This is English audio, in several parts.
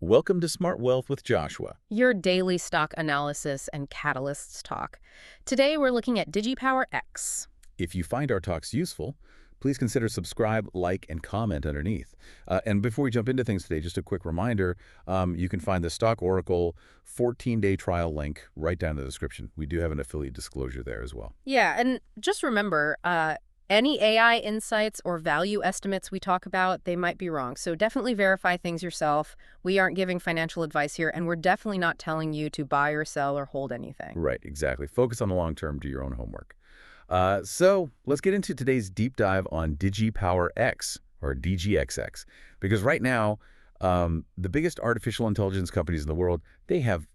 Welcome to Smart Wealth with Joshua. Your daily stock analysis and catalysts talk. Today we're looking at DigiPower-X. If you find our talks useful, please consider subscribe, like, and comment underneath. And before we jump into things today, just a quick reminder, you can find the StockOracle 14-day trial link right down in the description. We do have an affiliate disclosure there as well. Yeah, and just remember, any AI insights or value estimates we talk about, they might be wrong. So definitely verify things yourself. We aren't giving financial advice here, and we're definitely not telling you to buy or sell or hold anything. Right, exactly. Focus on the long term, do your own homework. So let's get into today's deep dive on DigiPower-X, or DGXX, because right now, the biggest artificial intelligence companies in the world, they have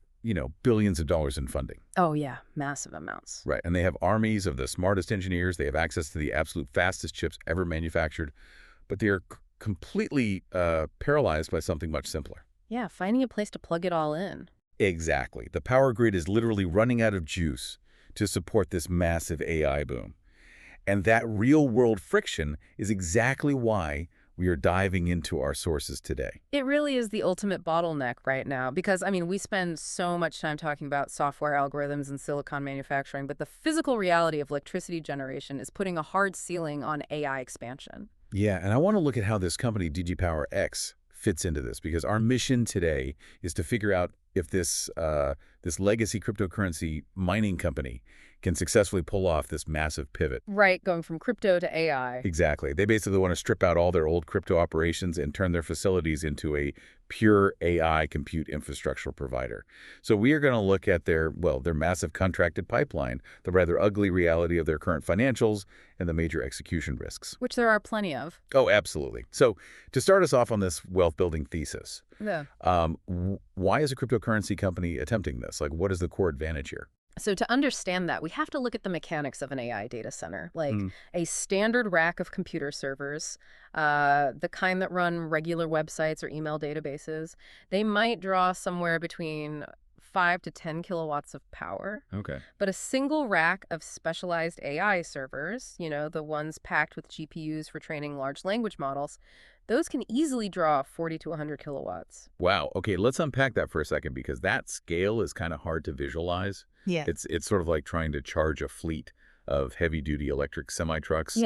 billions of dollars in funding. Oh, yeah, massive amounts. Right, and they have armies of the smartest engineers. They have access to the absolute fastest chips ever manufactured, but they are completely paralyzed by something much simpler. Yeah, finding a place to plug it all in. Exactly. The power grid is literally running out of juice to support this massive AI boom. And that real-world friction is exactly why we are diving into our sources today. It really is the ultimate bottleneck right now because, we spend so much time talking about software algorithms and silicon manufacturing, but the physical reality of electricity generation is putting a hard ceiling on AI expansion. Yeah, and I want to look at how this company, DigiPower-X, fits into this, because our mission today is to figure out if this legacy cryptocurrency mining company can successfully pull off this massive pivot. Right, going from crypto to AI. Exactly. They basically want to strip out all their old crypto operations and turn their facilities into a pure AI compute infrastructure provider. So we are going to look at their massive contracted pipeline, the rather ugly reality of their current financials, and the major execution risks. Which there are plenty of. Oh, absolutely. So to start us off on this wealth-building thesis, Yeah. why is a cryptocurrency company attempting this? Like, what is the core advantage here? So to understand that, we have to look at the mechanics of an AI data center, like a standard rack of computer servers, the kind that run regular websites or email databases. They might draw somewhere between 5 to 10 kilowatts of power. Okay. But a single rack of specialized AI servers, the ones packed with GPUs for training large language models, those can easily draw 40 to 100 kilowatts. Wow. Okay, let's unpack that for a second, because that scale is kind of hard to visualize. Yeah. It's sort of like trying to charge a fleet of heavy-duty electric semi-trucks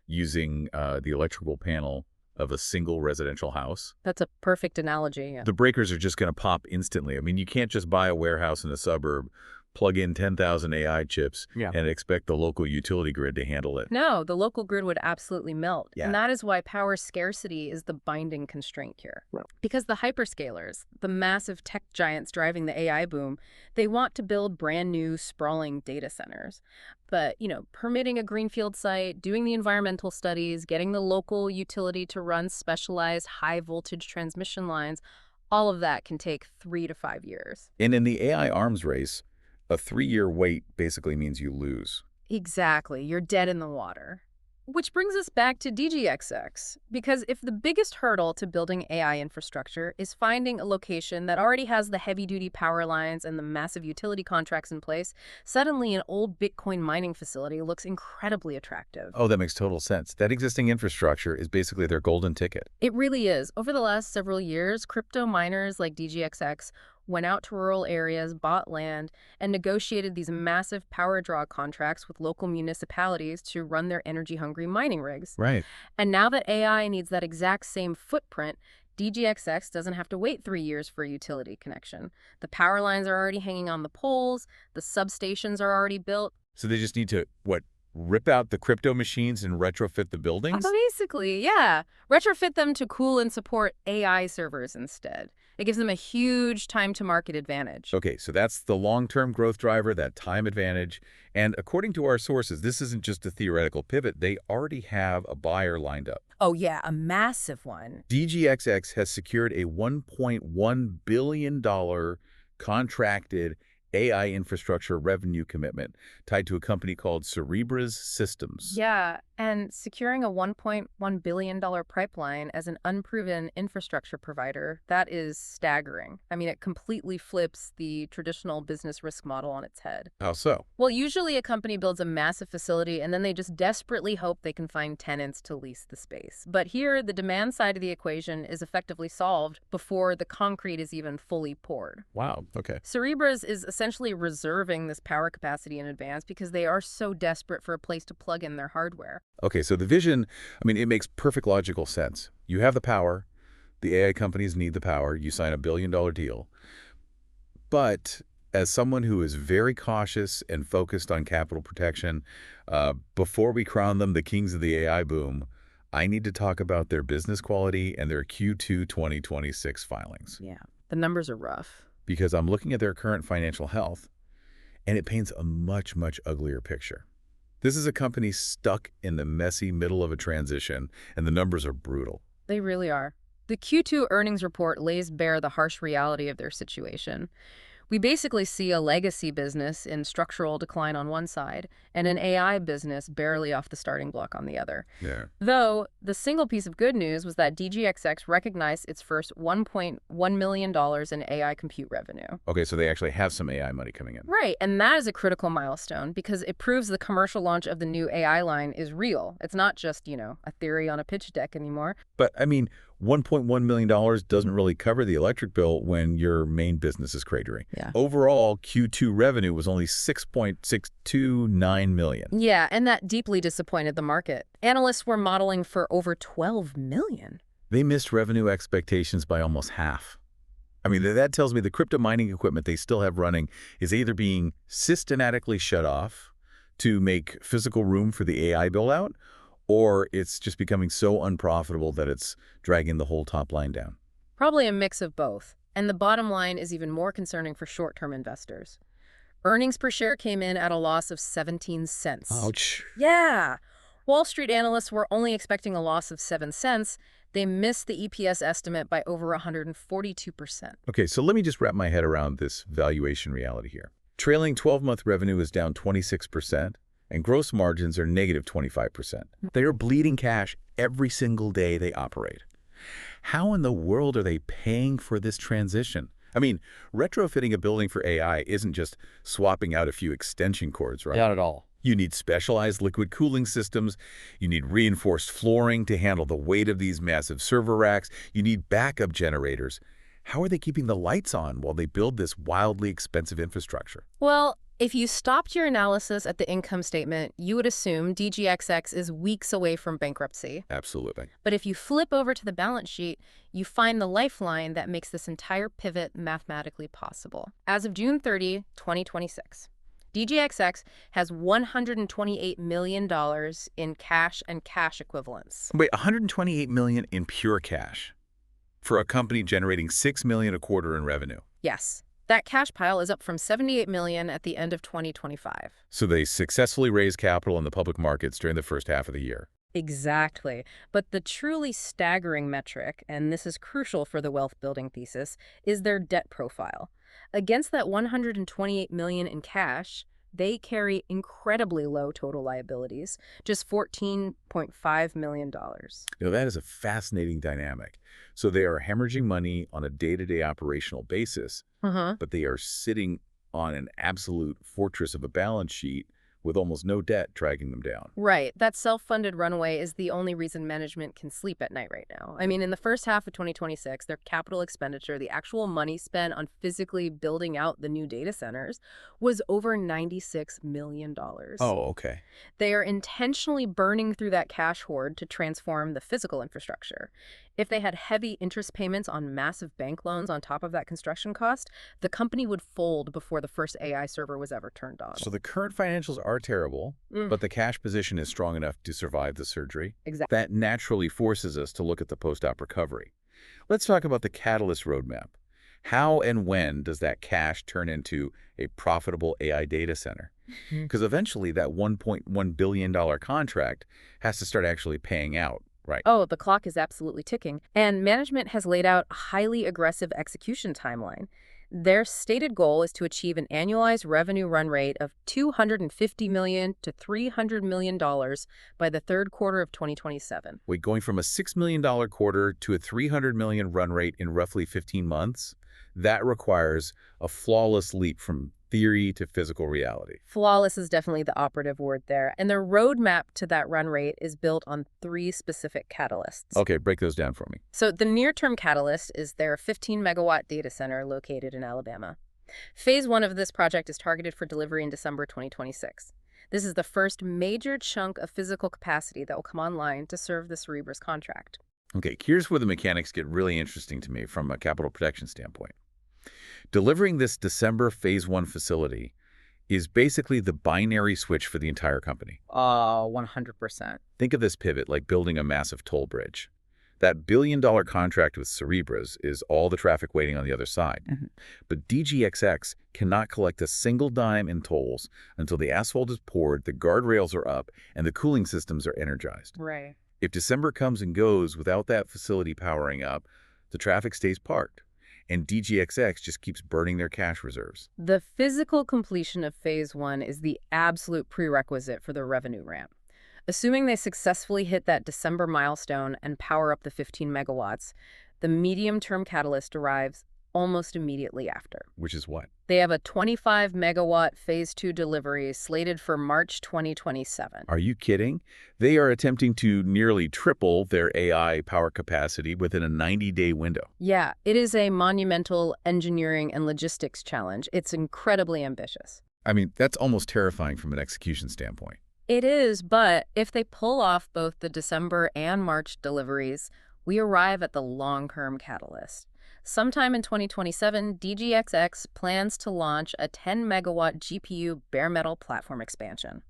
using the electrical panel of a single residential house. That's a perfect analogy. Yeah. The breakers are just going to pop instantly. You can't just buy a warehouse in a suburb, plug in 10,000 AI chips, and expect the local utility grid to handle it. No, the local grid would absolutely melt. Yeah. And that is why power scarcity is the binding constraint here. Right. Because the hyperscalers, the massive tech giants driving the AI boom, they want to build brand new, sprawling data centers. But, permitting a greenfield site, doing the environmental studies, getting the local utility to run specialized high-voltage transmission lines, all of that can take 3 to 5 years. And in the AI arms race, a 3-year wait basically means you lose. Exactly. You're dead in the water. Which brings us back to DGXX, because if the biggest hurdle to building AI infrastructure is finding a location that already has the heavy-duty power lines and the massive utility contracts in place, suddenly an old Bitcoin mining facility looks incredibly attractive. Oh, that makes total sense. That existing infrastructure is basically their golden ticket. It really is. Over the last several years, crypto miners like DGXX went out to rural areas, bought land, and negotiated these massive power draw contracts with local municipalities to run their energy-hungry mining rigs. Right. And now that AI needs that exact same footprint, DGXX doesn't have to wait 3 years for a utility connection. The power lines are already hanging on the poles, the substations are already built. So they just need to, rip out the crypto machines and retrofit the buildings? Basically, yeah. Retrofit them to cool and support AI servers instead. It gives them a huge time-to-market advantage. Okay, so that's the long-term growth driver, that time advantage. And according to our sources, this isn't just a theoretical pivot. They already have a buyer lined up. Oh, yeah, a massive one. DGXX has secured a $1.1 billion contracted AI infrastructure revenue commitment tied to a company called Cerebra's Systems. Yeah, And securing a $1.1 billion pipeline as an unproven infrastructure provider, that is staggering. I mean, it completely flips the traditional business risk model on its head. How so? Well, usually a company builds a massive facility and then they just desperately hope they can find tenants to lease the space. But here, the demand side of the equation is effectively solved before the concrete is even fully poured. Wow, okay. Cerebras is essentially reserving this power capacity in advance because they are so desperate for a place to plug in their hardware. Okay, so the vision, I mean, it makes perfect logical sense. You have the power, the AI companies need the power, you sign a billion-dollar deal. But as someone who is very cautious and focused on capital protection, before we crown them the kings of the AI boom, I need to talk about their business quality and their Q2 2026 filings. Yeah, the numbers are rough. Because I'm looking at their current financial health, and it paints a much, much uglier picture. This is a company stuck in the messy middle of a transition, and the numbers are brutal. They really are. The Q2 earnings report lays bare the harsh reality of their situation. We basically see a legacy business in structural decline on one side and an AI business barely off the starting block on the other. Yeah. Though, the single piece of good news was that DGXX recognized its first $1.1 million in AI compute revenue. Okay, so they actually have some AI money coming in. Right, and that is a critical milestone because it proves the commercial launch of the new AI line is real. It's not just, a theory on a pitch deck anymore. But, I mean, $1.1 million doesn't really cover the electric bill when your main business is cratering. Yeah. Overall, Q2 revenue was only $6.629 million. Yeah, and that deeply disappointed the market. Analysts were modeling for over $12 million. They missed revenue expectations by almost half. I mean, that tells me the crypto mining equipment they still have running is either being systematically shut off to make physical room for the AI build-out, or it's just becoming so unprofitable that it's dragging the whole top line down. Probably a mix of both. And the bottom line is even more concerning for short-term investors. Earnings per share came in at a loss of 17 cents. Ouch. Yeah. Wall Street analysts were only expecting a loss of 7 cents. They missed the EPS estimate by over 142%. Okay, so let me just wrap my head around this valuation reality here. Trailing 12-month revenue is down 26%. And gross margins are negative 25%. They are bleeding cash every single day they operate. How in the world are they paying for this transition? I mean, retrofitting a building for AI isn't just swapping out a few extension cords, right? Not at all. You need specialized liquid cooling systems. You need reinforced flooring to handle the weight of these massive server racks. You need backup generators. How are they keeping the lights on while they build this wildly expensive infrastructure? Well, if you stopped your analysis at the income statement, you would assume DGXX is weeks away from bankruptcy. Absolutely. But if you flip over to the balance sheet, you find the lifeline that makes this entire pivot mathematically possible. As of June 30, 2026, DGXX has $128 million in cash and cash equivalents. Wait, $128 million in pure cash for a company generating $6 million a quarter in revenue? Yes. That cash pile is up from $78 million at the end of 2025. So they successfully raised capital in the public markets during the first half of the year. Exactly. But the truly staggering metric, and this is crucial for the wealth-building thesis, is their debt profile. Against that $128 million in cash, they carry incredibly low total liabilities, just $14.5 million. That is a fascinating dynamic. So they are hemorrhaging money on a day-to-day operational basis, but they are sitting on an absolute fortress of a balance sheet with almost no debt dragging them down. Right. That self-funded runway is the only reason management can sleep at night right now. I mean, in the first half of 2026, their capital expenditure, the actual money spent on physically building out the new data centers, was over $96 million. Oh, okay. They are intentionally burning through that cash hoard to transform the physical infrastructure. If they had heavy interest payments on massive bank loans on top of that construction cost, the company would fold before the first AI server was ever turned on. So the current financials are terrible, but the cash position is strong enough to survive the surgery. Exactly. That naturally forces us to look at the post-op recovery. Let's talk about the catalyst roadmap. How and when does that cash turn into a profitable AI data center? Because eventually that $1.1 billion contract has to start actually paying out. Right. Oh, the clock is absolutely ticking. And management has laid out a highly aggressive execution timeline. Their stated goal is to achieve an annualized revenue run rate of $250 million to $300 million by the third quarter of 2027. Wait, going from a $6 million quarter to a $300 million run rate in roughly 15 months? That requires a flawless leap from theory to physical reality. Flawless is definitely the operative word there. And their roadmap to that run rate is built on three specific catalysts. Okay, break those down for me. So the near-term catalyst is their 15-megawatt data center located in Alabama. Phase 1 of this project is targeted for delivery in December 2026. This is the first major chunk of physical capacity that will come online to serve the Cerebras contract. Okay, here's where the mechanics get really interesting to me from a capital protection standpoint. Delivering this December Phase 1 facility is basically the binary switch for the entire company. 100%. Think of this pivot like building a massive toll bridge. That billion-dollar contract with Cerebras is all the traffic waiting on the other side. But DGXX cannot collect a single dime in tolls until the asphalt is poured, the guardrails are up, and the cooling systems are energized. Right. If December comes and goes without that facility powering up, the traffic stays parked, and DGXX just keeps burning their cash reserves. The physical completion of Phase 1 is the absolute prerequisite for the revenue ramp. Assuming they successfully hit that December milestone and power up the 15 megawatts, the medium-term catalyst arrives almost immediately after. Which is what? They have a 25-megawatt Phase 2 delivery slated for March 2027. Are you kidding? They are attempting to nearly triple their AI power capacity within a 90-day window. Yeah, it is a monumental engineering and logistics challenge. It's incredibly ambitious. I mean, that's almost terrifying from an execution standpoint. It is, but if they pull off both the December and March deliveries, we arrive at the long-term catalyst. Sometime in 2027, DGXX plans to launch a 10-megawatt GPU bare metal platform expansion.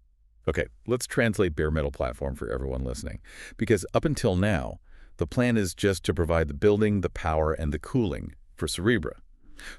Okay, let's translate bare metal platform for everyone listening. Because up until now, the plan is just to provide the building, the power, and the cooling for Cerebra.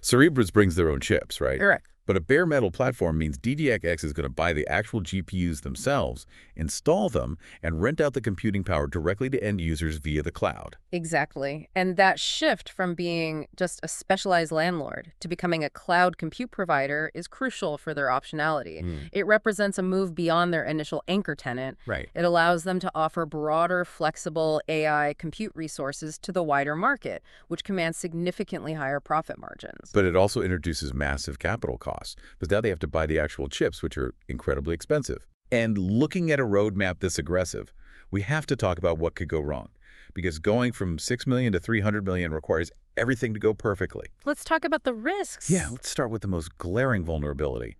Cerebras brings their own chips, right? Correct. But a bare metal platform means DGXX is going to buy the actual GPUs themselves, install them, and rent out the computing power directly to end users via the cloud. Exactly. And that shift from being just a specialized landlord to becoming a cloud compute provider is crucial for their optionality. It represents a move beyond their initial anchor tenant. Right. It allows them to offer broader, flexible AI compute resources to the wider market, which commands significantly higher profit margins. But it also introduces massive capital costs, because now they have to buy the actual chips, which are incredibly expensive. And looking at a roadmap this aggressive, we have to talk about what could go wrong. Because going from $6 million to $300 million requires everything to go perfectly. Let's talk about the risks. Yeah, let's start with the most glaring vulnerability.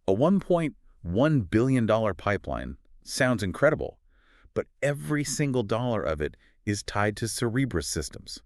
A $1.1 billion pipeline sounds incredible, but every single dollar of it is tied to Cerebras systems.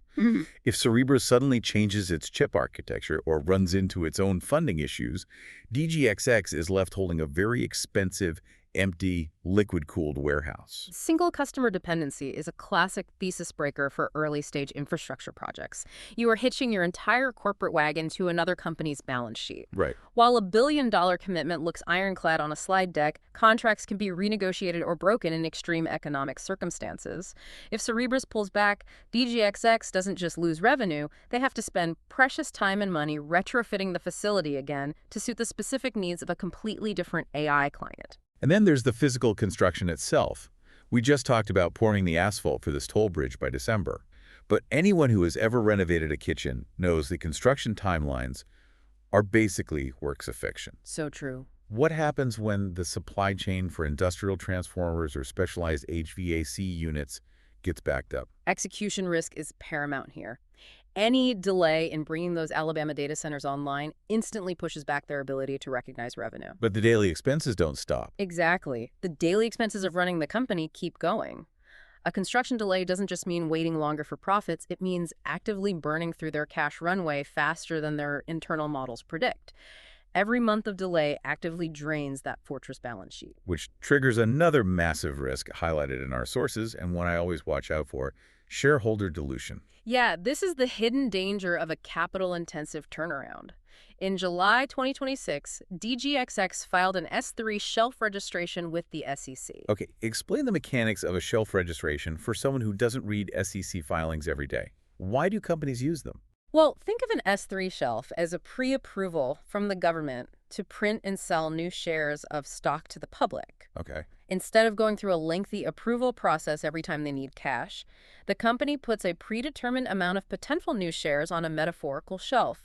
If Cerebras suddenly changes its chip architecture or runs into its own funding issues, DGXX is left holding a very expensive, empty, liquid-cooled warehouse. Single customer dependency is a classic thesis breaker for early-stage infrastructure projects. You are hitching your entire corporate wagon to another company's balance sheet. Right. While a billion-dollar commitment looks ironclad on a slide deck, contracts can be renegotiated or broken in extreme economic circumstances. If Cerebras pulls back, DGXX doesn't just lose revenue, they have to spend precious time and money retrofitting the facility again to suit the specific needs of a completely different AI client. And then there's the physical construction itself. We just talked about pouring the asphalt for this toll bridge by December. But anyone who has ever renovated a kitchen knows the construction timelines are basically works of fiction. So true. What happens when the supply chain for industrial transformers or specialized HVAC units gets backed up? Execution risk is paramount here. Any delay in bringing those Alabama data centers online instantly pushes back their ability to recognize revenue. But the daily expenses don't stop. Exactly. The daily expenses of running the company keep going. A construction delay doesn't just mean waiting longer for profits, it means actively burning through their cash runway faster than their internal models predict. Every month of delay actively drains that fortress balance sheet. Which triggers another massive risk highlighted in our sources, and one I always watch out for, Shareholder dilution. Yeah, this is the hidden danger of a capital-intensive turnaround. In July 2026, DGXX filed an S3 shelf registration with the SEC. Okay, explain the mechanics of a shelf registration for someone who doesn't read SEC filings every day. Why do companies use them? Well, think of an S3 shelf as a pre-approval from the government to print and sell new shares of stock to the public. Okay. Instead of going through a lengthy approval process every time they need cash, the company puts a predetermined amount of potential new shares on a metaphorical shelf.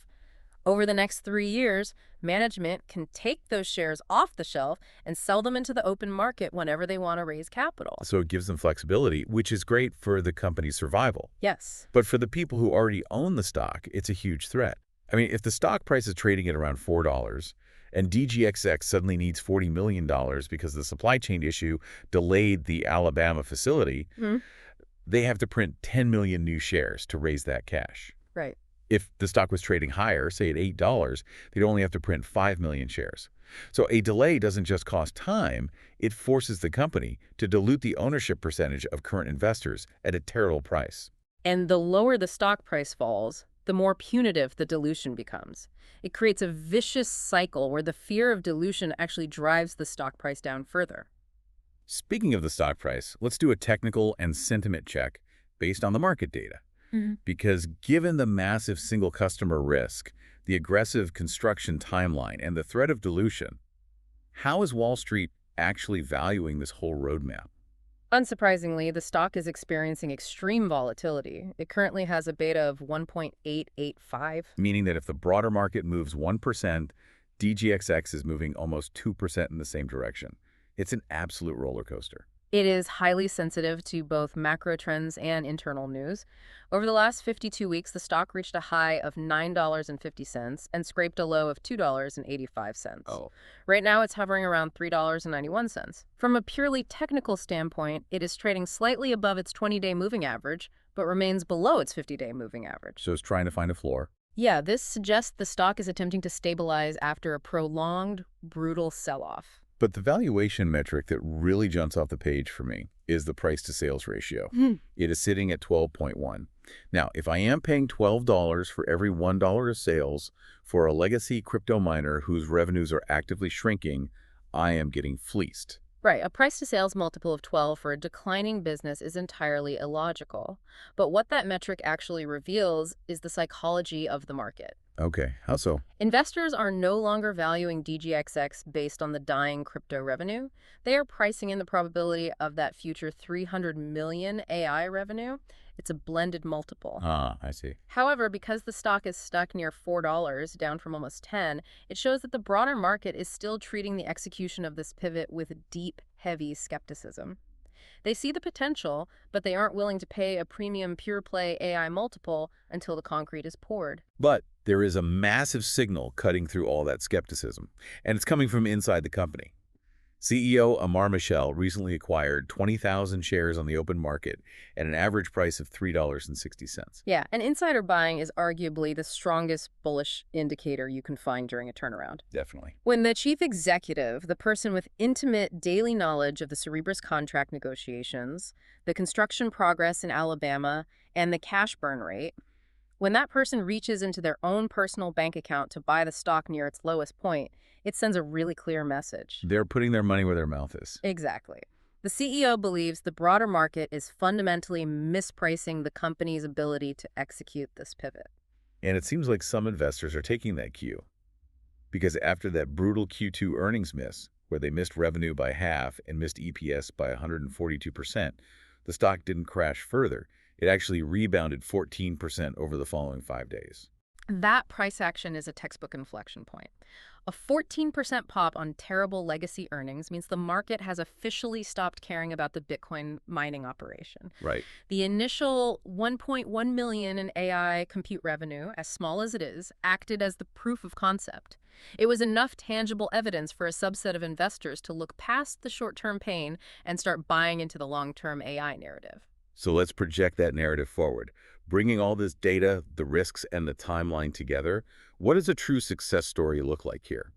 Over the next 3 years, management can take those shares off the shelf and sell them into the open market whenever they want to raise capital. So it gives them flexibility, which is great for the company's survival. Yes. But for the people who already own the stock, it's a huge threat. I mean, if the stock price is trading at around $4 and DGXX suddenly needs $40 million because the supply chain issue delayed the Alabama facility, they have to print 10 million new shares to raise that cash. Right. If the stock was trading higher, say at $8, they'd only have to print 5 million shares. So a delay doesn't just cost time, it forces the company to dilute the ownership percentage of current investors at a terrible price. And the lower the stock price falls, the more punitive the dilution becomes. It creates a vicious cycle where the fear of dilution actually drives the stock price down further. Speaking of the stock price, let's do a technical and sentiment check based on the market data. Because given the massive single customer risk, the aggressive construction timeline, and the threat of dilution, how is Wall Street actually valuing this whole roadmap? Unsurprisingly, the stock is experiencing extreme volatility. It currently has a beta of 1.885. Meaning that if the broader market moves 1%, DGXX is moving almost 2% in the same direction. It's an absolute roller coaster. It is highly sensitive to both macro trends and internal news. Over the last 52 weeks, the stock reached a high of $9.50 and scraped a low of $2.85. Oh. Right now, it's hovering around $3.91. From a purely technical standpoint, it is trading slightly above its 20-day moving average, but remains below its 50-day moving average. So it's trying to find a floor. Yeah, this suggests the stock is attempting to stabilize after a prolonged, brutal sell-off. But the valuation metric that really jumps off the page for me is the price-to-sales ratio. It is sitting at 12.1. Now, if I am paying $12 for every $1 of sales for a legacy crypto miner whose revenues are actively shrinking, I am getting fleeced. Right, a price-to-sales multiple of 12 for a declining business is entirely illogical. But what that metric actually reveals is the psychology of the market. Okay, how so? Investors are no longer valuing DGXX based on the dying crypto revenue. They are pricing in the probability of that future 300 million AI revenue. It's a blended multiple. Ah, I see. However, because the stock is stuck near $4, down from almost 10, it shows that the broader market is still treating the execution of this pivot with deep, heavy skepticism. They see the potential, but they aren't willing to pay a premium pure-play AI multiple until the concrete is poured. But there is a massive signal cutting through all that skepticism, and it's coming from inside the company. CEO Amar Michel recently acquired 20,000 shares on the open market at an average price of $3.60. Yeah, and insider buying is arguably the strongest bullish indicator you can find during a turnaround. Definitely. When the chief executive, the person with intimate daily knowledge of the Cerberus contract negotiations, the construction progress in Alabama, and the cash burn rate, when that person reaches into their own personal bank account to buy the stock near its lowest point, it sends a really clear message. They're putting their money where their mouth is. Exactly. The CEO believes the broader market is fundamentally mispricing the company's ability to execute this pivot. And it seems like some investors are taking that cue. Because after that brutal Q2 earnings miss, where they missed revenue by half and missed EPS by 142%, the stock didn't crash further. It actually rebounded 14% over the following 5 days. That price action is a textbook inflection point. A 14% pop on terrible legacy earnings means the market has officially stopped caring about the Bitcoin mining operation. Right. The initial 1.1 million in AI compute revenue, as small as it is, acted as the proof of concept. It was enough tangible evidence for a subset of investors to look past the short-term pain and start buying into the long-term AI narrative. So let's project that narrative forward. Bringing all this data, the risks, and the timeline together, what does a true success story look like here?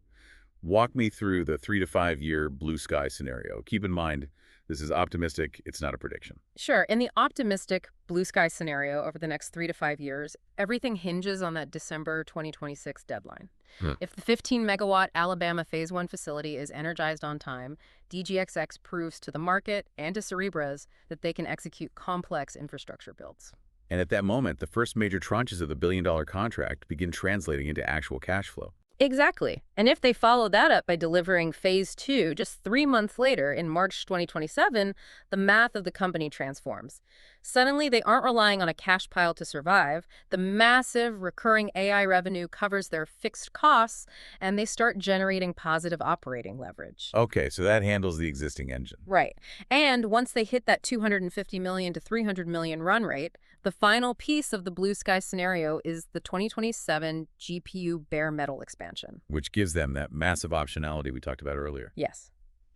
Walk me through the 3 to 5 year blue sky scenario. Keep in mind, This is optimistic. It's not a prediction. Sure, in the optimistic blue sky scenario over the next 3 to 5 years, everything hinges on that December 2026 deadline. Hmm. If the 15-megawatt Alabama Phase 1 facility is energized on time, DGXX proves to the market and to Cerebras that they can execute complex infrastructure builds. And at that moment, the first major tranches of the billion-dollar contract begin translating into actual cash flow. Exactly. And if they follow that up by delivering Phase 2 just 3 months later in March 2027, the math of the company transforms. Suddenly, they aren't relying on a cash pile to survive. The massive recurring AI revenue covers their fixed costs, and they start generating positive operating leverage. Okay, so that handles the existing engine. Right. And once they hit that 250 million to 300 million run rate, the final piece of the blue sky scenario is the 2027 GPU bare metal expansion. Which gives them that massive optionality we talked about earlier. Yes.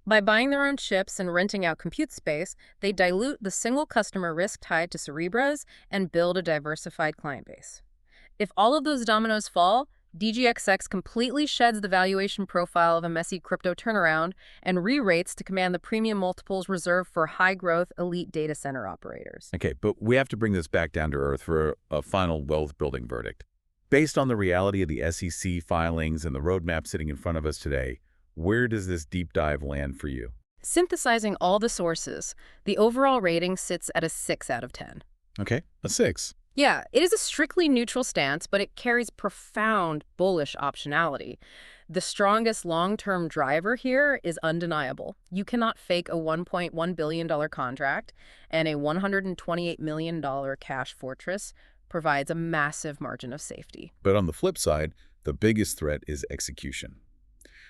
By buying their own chips and renting out compute space, they dilute the single customer risk tied to Cerebras and build a diversified client base. If all of those dominoes fall, DGXX completely sheds the valuation profile of a messy crypto turnaround and re-rates to command the premium multiples reserved for high-growth elite data center operators. Okay, but we have to bring this back down to earth for a final wealth-building verdict. Based on the reality of the SEC filings and the roadmap sitting in front of us today, where does this deep dive land for you? Synthesizing all the sources, the overall rating sits at a 6 out of 10. Okay, a 6. Yeah, it is a strictly neutral stance, but it carries profound bullish optionality. The strongest long-term driver here is undeniable. You cannot fake a $1.1 billion contract, and a $128 million cash fortress provides a massive margin of safety. But on the flip side, the biggest threat is execution.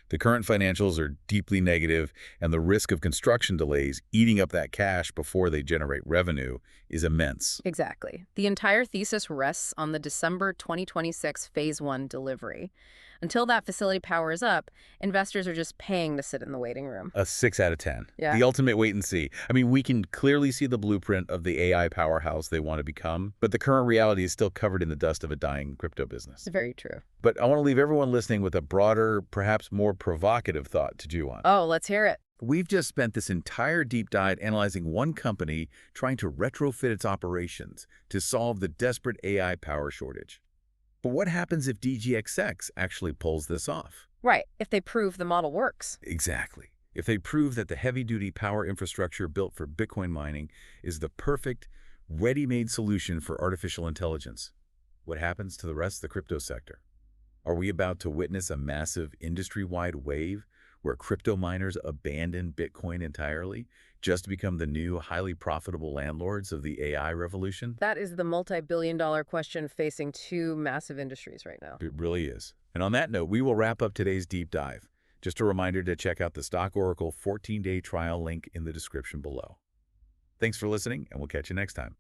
The current financials are deeply negative, and the risk of construction delays eating up that cash before they generate revenue is immense. Exactly. The entire thesis rests on the December 2026 Phase 1 delivery. Until that facility powers up, investors are just paying to sit in the waiting room. A 6 out of 10. Yeah. The ultimate wait and see. I mean, we can clearly see the blueprint of the AI powerhouse they want to become, but the current reality is still covered in the dust of a dying crypto business. It's very true. But I want to leave everyone listening with a broader, perhaps more provocative thought to chew on. Oh, let's hear it. We've just spent this entire deep dive analyzing one company trying to retrofit its operations to solve the desperate AI power shortage. But what happens if DGXX actually pulls this off? Right, if they prove the model works. Exactly. If they prove that the heavy-duty power infrastructure built for Bitcoin mining is the perfect, ready-made solution for artificial intelligence, what happens to the rest of the crypto sector? Are we about to witness a massive industry-wide wave where crypto miners abandon Bitcoin entirely just to become the new, highly profitable landlords of the AI revolution? That is the multi-billion-dollar question facing two massive industries right now. It really is. And on that note, we will wrap up today's deep dive. Just a reminder to check out the StockOracle 14-day trial link in the description below. Thanks for listening, and we'll catch you next time.